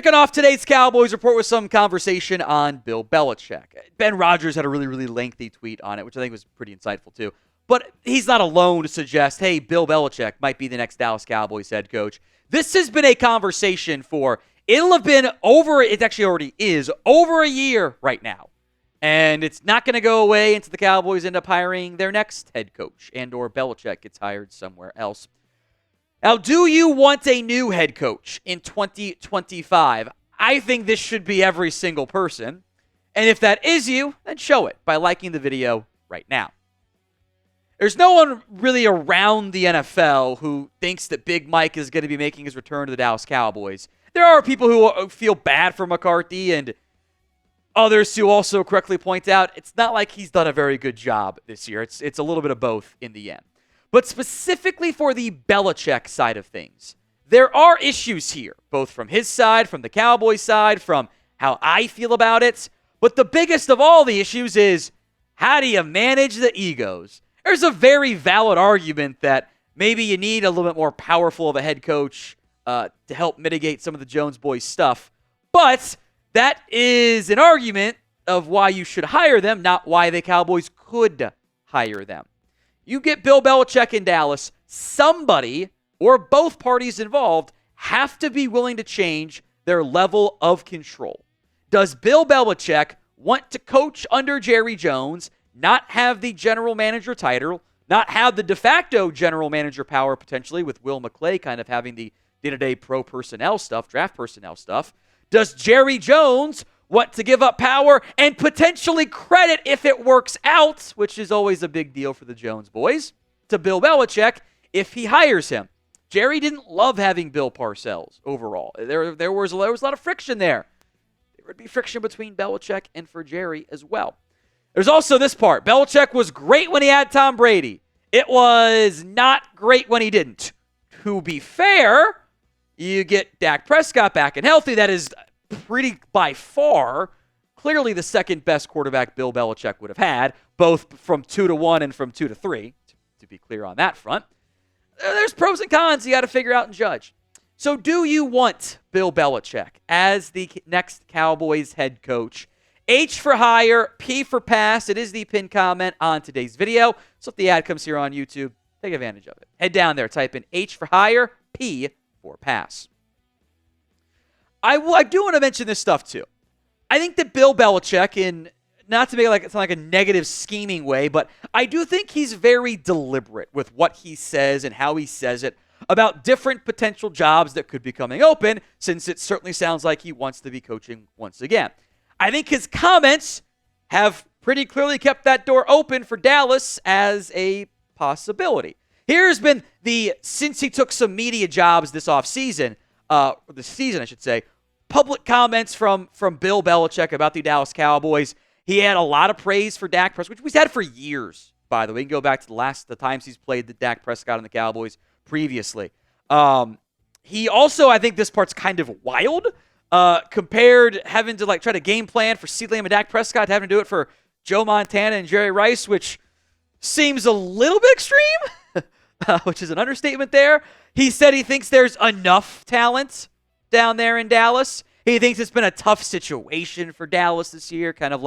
Kicking off today's Cowboys Report with some conversation on Bill Belichick. Ben Rodgers had a really lengthy tweet on it, which I think was pretty insightful too. But he's not alone to suggest, hey, Bill Belichick might be the next Dallas Cowboys head coach. This has been a conversation it'll have been it actually already is, over a year right now. And it's not going to go away until the Cowboys end up hiring their next head coach and or Belichick gets hired somewhere else. Now, do you want a new head coach in 2025? I think this should be every single person. And if that is you, then show it by liking the video right now. There's no one really around the NFL who thinks that Big Mike is going to be making his return to the Dallas Cowboys. There are people who feel bad for McCarthy and others who also correctly point out it's not like he's done a very good job this year. It's a little bit of both in the end. But specifically for the Belichick side of things, there are issues here, both from his side, from the Cowboys side, from how I feel about it. But the biggest of all the issues is, how do you manage the egos? There's a very valid argument that maybe you need a little bit more powerful of a head coach to help mitigate some of the Jones boys stuff. But that is an argument of why you should hire them, not why the Cowboys could hire them. You get Bill Belichick in Dallas, somebody or both parties involved have to be willing to change their level of control. Does Bill Belichick want to coach under Jerry Jones, not have the general manager title, not have the de facto general manager power potentially with Will McClay kind of having the day-to-day pro personnel stuff, draft personnel stuff? Does Jerry Jones want to give up power and potentially credit if it works out, which is always a big deal for the Jones boys, to Bill Belichick if he hires him? Jerry didn't love having Bill Parcells overall. There was a lot of friction there. There would be friction between Belichick and for Jerry as well. There's also this part. Belichick was great when he had Tom Brady. It was not great when he didn't. To be fair, you get Dak Prescott back and healthy. That is pretty, by far, clearly the second best quarterback Bill Belichick would have had, both from 2-1 and from 2-3, to be clear on that front. There's pros and cons you got to figure out and judge. So do you want Bill Belichick as the next Cowboys head coach? H for hire, P for pass. It is the pinned comment on today's video. So if the ad comes here on YouTube, take advantage of it. Head down there, type in H for hire, P for pass. I do want to mention this stuff too. I think that Bill Belichick, not to make it sound like a negative scheming way, but I do think he's very deliberate with what he says and how he says it about different potential jobs that could be coming open, since it certainly sounds like he wants to be coaching once again. I think his comments have pretty clearly kept that door open for Dallas as a possibility. Here's been since he took some media jobs this season, I should say, public comments from Bill Belichick about the Dallas Cowboys. He had a lot of praise for Dak Prescott, which we've had for years, by the way. We can go back to the times he's played the Dak Prescott and the Cowboys previously. He also, I think this part's kind of wild, compared having to try to game plan for CeeDee Lamb and Dak Prescott, having to do it for Joe Montana and Jerry Rice, which seems a little bit extreme, which is an understatement there. He said he thinks there's enough talent down there in Dallas. He thinks it's been a tough situation for Dallas this year, kind of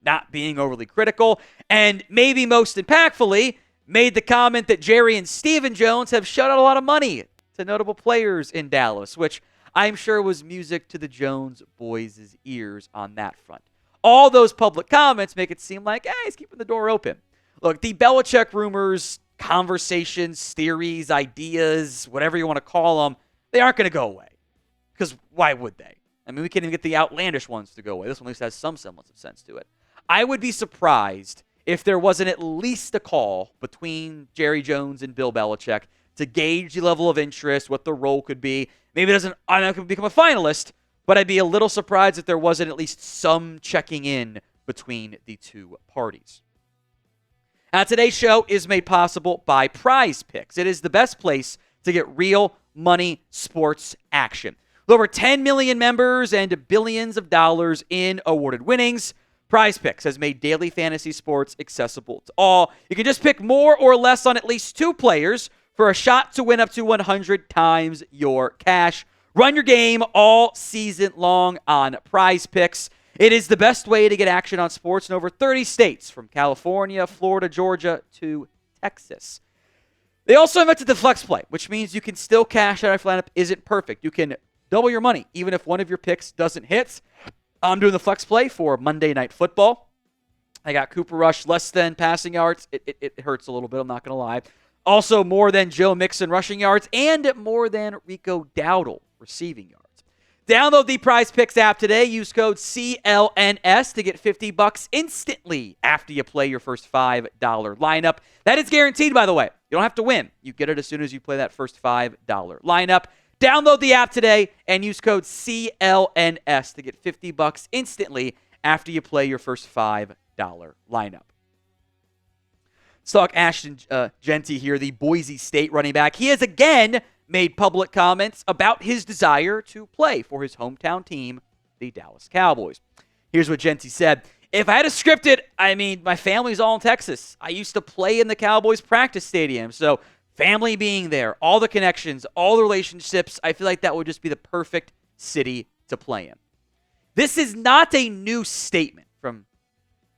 not being overly critical. And maybe most impactfully, made the comment that Jerry and Stephen Jones have shut out a lot of money to notable players in Dallas, which I'm sure was music to the Jones boys' ears on that front. All those public comments make it seem like, he's keeping the door open. Look, the Belichick rumors, conversations, theories, ideas, whatever you want to call them, they aren't going to go away. Because why would they? I mean, we can't even get the outlandish ones to go away. This one at least has some semblance of sense to it. I would be surprised if there wasn't at least a call between Jerry Jones and Bill Belichick to gauge the level of interest, what the role could be. Maybe it doesn't automatically become a finalist, but I'd be a little surprised if there wasn't at least some checking in between the two parties. Now, today's show is made possible by Prize Picks. It is the best place to get real money sports action. With over 10 million members and billions of dollars in awarded winnings, Prize Picks has made daily fantasy sports accessible to all. You can just pick more or less on at least two players for a shot to win up to 100 times your cash. Run your game all season long on Prize Picks. It is the best way to get action on sports in over 30 states, from California, Florida, Georgia, to Texas. They also invented the Flex Play, which means you can still cash out if your lineup isn't perfect. You can double your money, even if one of your picks doesn't hit. I'm doing the Flex Play for Monday Night Football. I got Cooper Rush less than passing yards. It hurts a little bit, I'm not going to lie. Also more than Joe Mixon rushing yards, and more than Rico Dowdle receiving yards. Download the Prize Picks app today. Use code CLNS to get $50 instantly after you play your first $5 lineup. That is guaranteed, by the way. You don't have to win. You get it as soon as you play that first $5 lineup. Download the app today and use code CLNS to get $50 instantly after you play your first $5 lineup. Let's talk Ashton Jeanty here, the Boise State running back. He has again made public comments about his desire to play for his hometown team, the Dallas Cowboys. Here's what Jeanty said. If I had to script it, my family's all in Texas. I used to play in the Cowboys practice stadium, so family being there, all the connections, all the relationships, I feel like that would just be the perfect city to play in. This is not a new statement from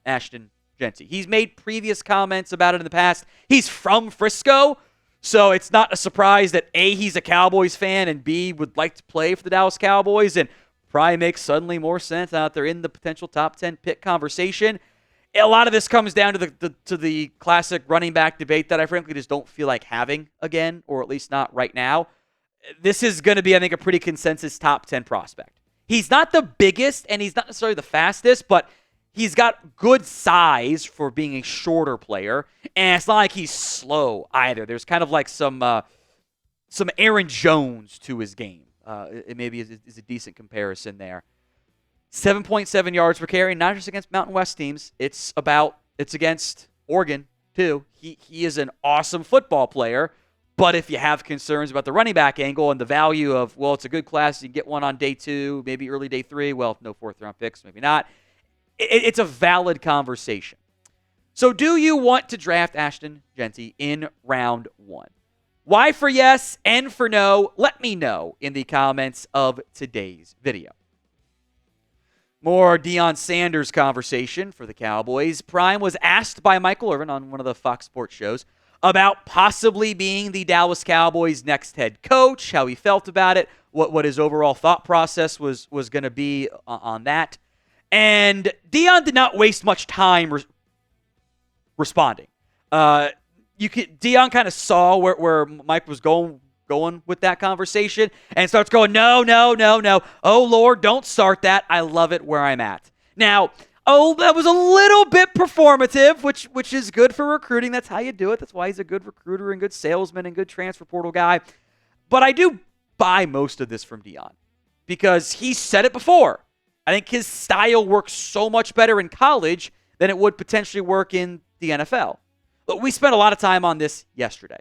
Ashton Jeanty. He's made previous comments about it in the past. He's from Frisco, so it's not a surprise that A, he's a Cowboys fan, and B, would like to play for the Dallas Cowboys, and probably makes suddenly more sense out there in the potential top 10 pick conversation. A lot of this comes down to the classic running back debate that I frankly just don't feel like having again, or at least not right now. This is going to be, I think, a pretty consensus top 10 prospect. He's not the biggest, and he's not necessarily the fastest, but he's got good size for being a shorter player, and it's not like he's slow either. There's kind of like some Aaron Jones to his game. It maybe is a decent comparison there. 7.7 yards per carry, not just against Mountain West teams. It's against Oregon too. He is an awesome football player, but if you have concerns about the running back angle and the value of, well, it's a good class, you can get one on day 2, maybe early day 3. Well, no 4th-round picks, maybe not. It's a valid conversation. So do you want to draft Ashton Jeanty in round 1? Why for yes and for no? Let me know in the comments of today's video. More Deion Sanders conversation for the Cowboys. Prime was asked by Michael Irvin on one of the Fox Sports shows about possibly being the Dallas Cowboys' next head coach, how he felt about it, what his overall thought process was going to be on that. And Deion did not waste much time responding. Deion kind of saw where Mike was going with that conversation and starts going, no. Oh, Lord, don't start that. I love it where I'm at. Now, that was a little bit performative, which is good for recruiting. That's how you do it. That's why he's a good recruiter and good salesman and good transfer portal guy. But I do buy most of this from Deion because he said it before. I think his style works so much better in college than it would potentially work in the NFL. But we spent a lot of time on this yesterday.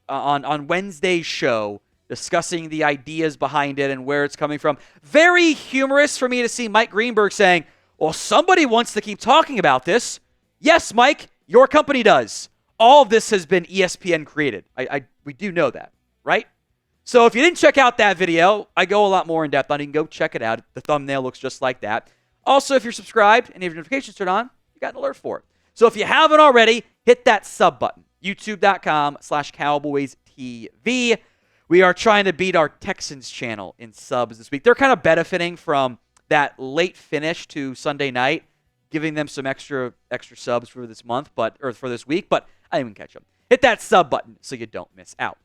On Wednesday's show, discussing the ideas behind it and where it's coming from. Very humorous for me to see Mike Greenberg saying, well, somebody wants to keep talking about this. Yes, Mike, your company does. All of this has been ESPN created. We do know that, right? So if you didn't check out that video, I go a lot more in depth on it. You can go check it out. The thumbnail looks just like that. Also, if you're subscribed and you have your notifications turned on, you got an alert for it. So if you haven't already, hit that sub button. YouTube.com/CowboysTV. We are trying to beat our Texans channel in subs this week. They're kind of benefiting from that late finish to Sunday night, giving them some extra subs for this month, or for this week, but I didn't even catch them. Hit that sub button so you don't miss out.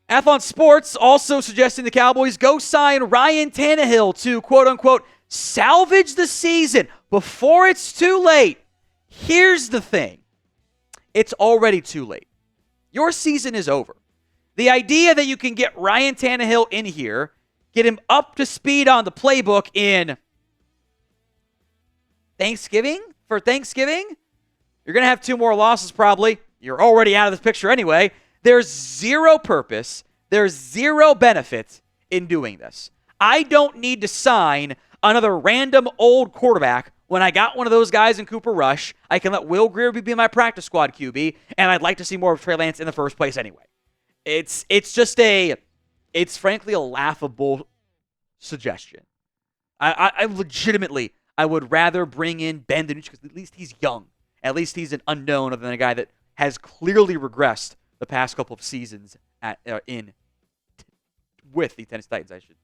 Athlon Sports also suggesting the Cowboys go sign Ryan Tannehill to, quote-unquote, salvage the season before it's too late. Here's the thing. It's already too late. Your season is over. The idea that you can get Ryan Tannehill in here, get him up to speed on the playbook in Thanksgiving, you're going to have 2 more losses probably. You're already out of this picture anyway. There's zero purpose. There's zero benefit in doing this. I don't need to sign another random old quarterback when I got one of those guys in Cooper Rush. I can let Will Greer be my practice squad QB, and I'd like to see more of Trey Lance in the first place anyway. It's just a It's frankly a laughable suggestion. I legitimately, I would rather bring in Ben DiNucci because at least he's young. At least he's an unknown other than a guy that has clearly regressed the past couple of seasons with the Tennessee Titans, I should